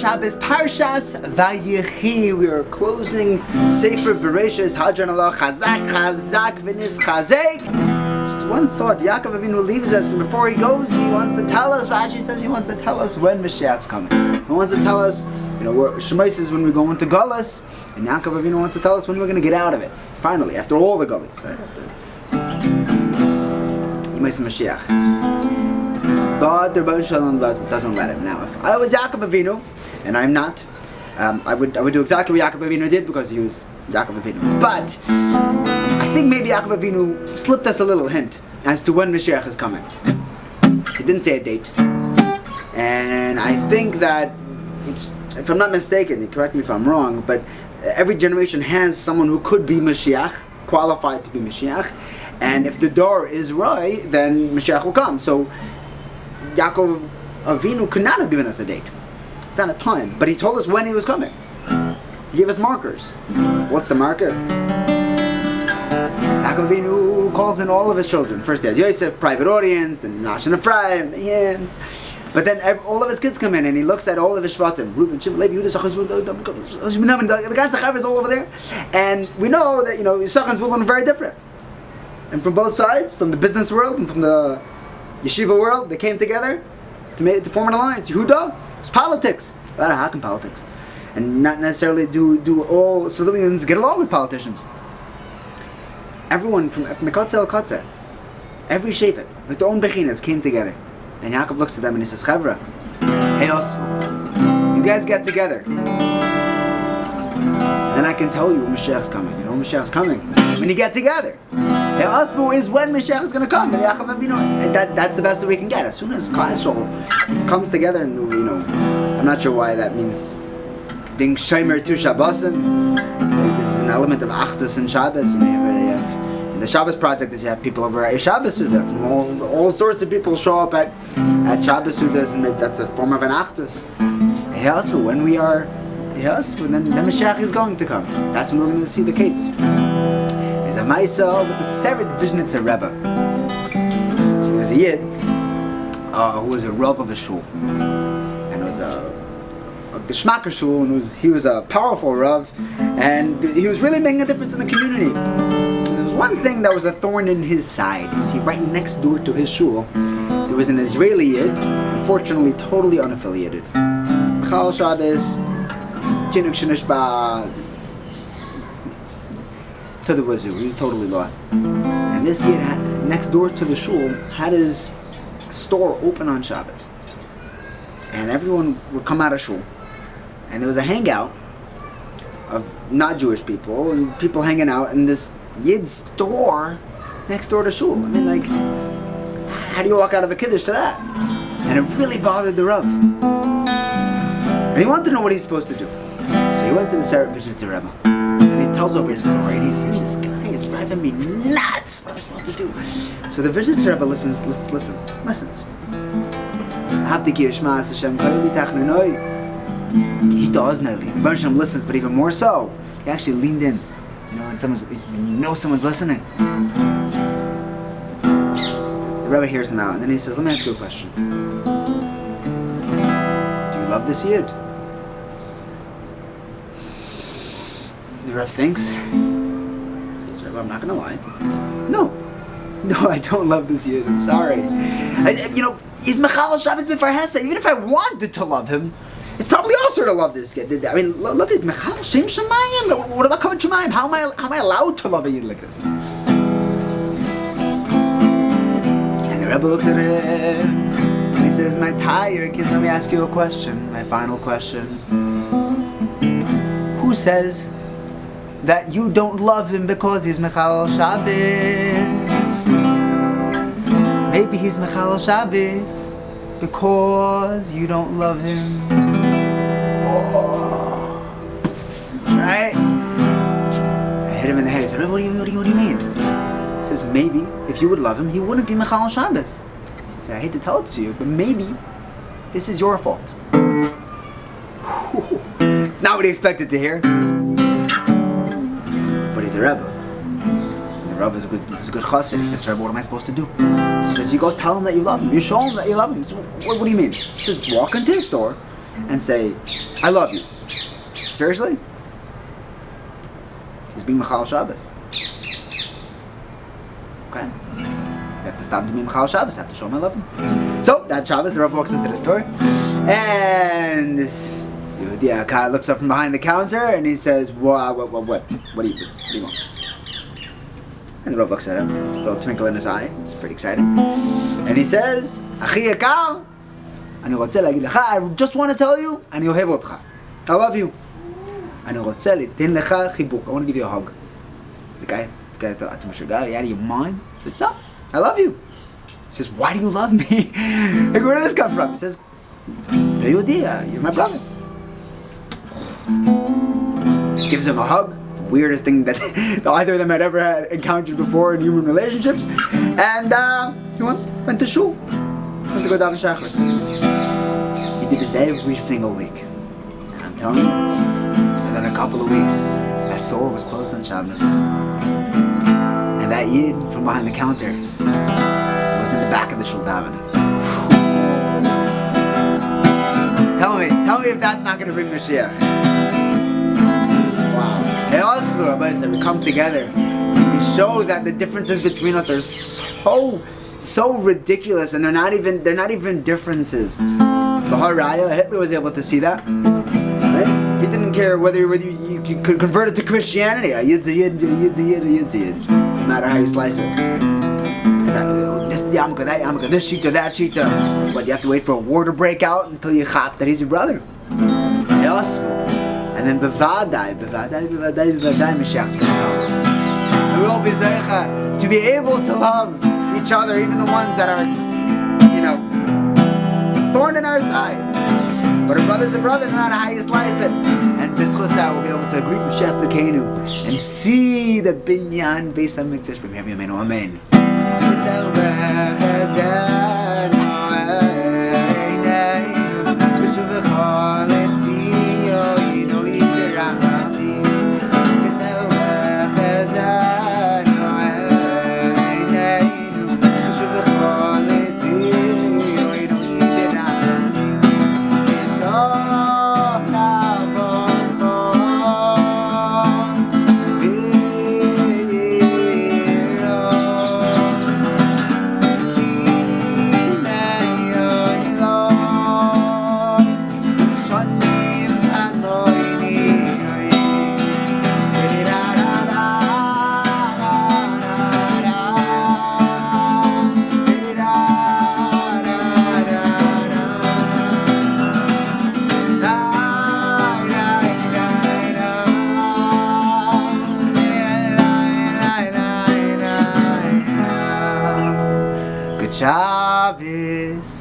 Shabbos, Parshas Vayechi. We are closing Sefer Bereshis. Hadran Allah, Chazak, Chazak, V'nis Chazek. Just one thought. Yaakov Avinu leaves us, and before he goes, he wants to tell us. Rashi says he wants to tell us when Mashiach's coming. He wants to tell us, Shemais is when we go into Galus, and Yaakov Avinu wants to tell us when we're going to get out of it. Finally, after all the Galus, right? After Yemais Mashiach. But the Rebbe Shalom doesn't let him. Now, if I was Yaakov Avinu, and I'm not, I would do exactly what Yaakov Avinu did because he was Yaakov Avinu. But I think maybe Yaakov Avinu slipped us a little hint as to when Mashiach is coming. He didn't say a date, and I think that it's, if I'm not mistaken, correct me if I'm wrong, but every generation has someone who could be Mashiach, qualified to be Mashiach, and if the door is right, then Mashiach will come. So Yaakov Avinu could not have given us a date, not a time, but he told us when he was coming. He gave us markers. What's the marker? Yaakov Avinu calls in all of his children. First he has Yosef, private audience, then Nash and Ephraim, the hands. But then all of his kids come in and he looks at all of his Shvatim. Reuven, Shimon, Levi, Yehuda, Shachar, the ganze Chaver is all over there. And we know that, Yisachar and Zvulun are very different. And from both sides, from the business world and from the yeshiva world, they came together to form an alliance. Yehuda, it's politics. A lot of hakim politics. And not necessarily do all civilians get along with politicians. Everyone from Mekatze El Katze, every shevet, with their own bechinas, came together. And Yaakov looks at them and he says, Chavra, hey Osfu, you guys get together. And then I can tell you when Mashiach's coming. You know when Mashiach's coming? When you get together. Hey Osfu is when Mashiach is going to come. And Yaakov Avinu, and that's the best that we can get. As soon as Klal Yisrael comes together, and I'm not sure why that means being Shomer to Shabbosim. This is an element of Achdus and Shabbos. You have the Shabbos project is you have people over at Shabbos Suda from all sorts of people show up at Shabbos Sudas, and that's a form of an Achdus. Yes, when we are, then Mashiach is going to come. That's when we're going to see the Kates. There's a Maisa with the severed Vizhnitzer Rebbe. So there's a Yid who was a Rav of a shul, and it was a Geschmacker shul, and he was a powerful Rav, and he was really making a difference in the community. One thing that was a thorn in his side. You see, right next door to his shul, there was an Israeli Yid, unfortunately totally unaffiliated. Michal Shabbos, Tinuk Shenishba, to the wazoo. He was totally lost. And this Yid next door to the shul had his store open on Shabbos. And everyone would come out of shul. And there was a hangout of not Jewish people, and people hanging out in this Yid's store next door to shul. I mean, how do you walk out of a kiddush to that? And it really bothered the Rav. And he wanted to know what he's supposed to do. So he went to the Sarah Vizhnitzer Rebbe. And he tells over his story. And he says, this guy is driving me nuts. What am I supposed to do? So the Vizhnitzer Rebbe listens. He does know. The Rebbe listens, but even more so, he actually leaned in. And someone's listening. The Rebbe hears him out, and then he says, let me ask you a question. Do you love this Yid? The Rebbe thinks. Says, Rebbe, I'm not going to lie. No, I don't love this Yid. I'm sorry. He's Michal Shabbos b'far Hesed. Even if I wanted to love him, it's probably also to love this kid. I mean, look at Michal Shem Shemayim. What about Kavod Shemayim? How am I allowed to love a Yid like this? And the Rebbe looks at him and he says, "My tired kid, let me ask you a question. My final question. Who says that you don't love him because he's Michal Shabbos? Maybe he's Michal Shabbos because you don't love him." Right? I hit him in the head. I said, what do you mean? He says, maybe if you would love him, he wouldn't be Michal Shabbos. He says, I hate to tell it to you, but maybe this is your fault. It's not what he expected to hear. But he's a Rebbe. And the Rebbe is a good chassid. He says, Rebbe, what am I supposed to do? He says, you go tell him that you love him. You show him that you love him. He says, what do you mean? He says, walk into his store. and say, I love you. Seriously? He's being Mechal Shabbos. Okay? You have to stop to be Mechal Shabbos. I have to show him I love him. So, that Shabbos, the Rav walks into the store, and this guy looks up from behind the counter, and he says, what do you want? And the Rav looks at him, a little twinkle in his eye. It's pretty exciting. And he says, Achi Yakar, I just want to tell you, I love you. I want to give you a hug. The guy thought, are you out of your mind? He says, no, I love you. He says, why do you love me? Like, where did this come from? He says, you're my brother. Gives him a hug. Weirdest thing that either of them had ever encountered before in human relationships. And he went to shul. Went to go daven shachris. He did this every single week. And I'm telling you, within a couple of weeks, that store was closed on Shabbos. And that yid from behind the counter was in the back of the shul davening. Tell me if that's not going to bring Mashiach. Wow. Hey, also, we come together. We show that the differences between us are so ridiculous, and they're not even differences. Hitler was able to see that. Right? He didn't care whether you could convert it to Christianity. A yid's a yid, a yid's a yid, a yid's a yid. No matter how you slice it. This yamka, that yamka, this shita, that shita. But you have to wait for a war to break out until you chap that he's your brother. And then bevadai, Mashiach's gonna come. And we'll be zeicha to be able to love each other, even the ones that are, thorn in our side. But a brother's a brother, no matter how you slice it. And b'schus that we'll be able to greet Mashiach Tzidkeinu and see the binyan Beis Hamikdash. B'meir Yameinu, Amen. Shabbos.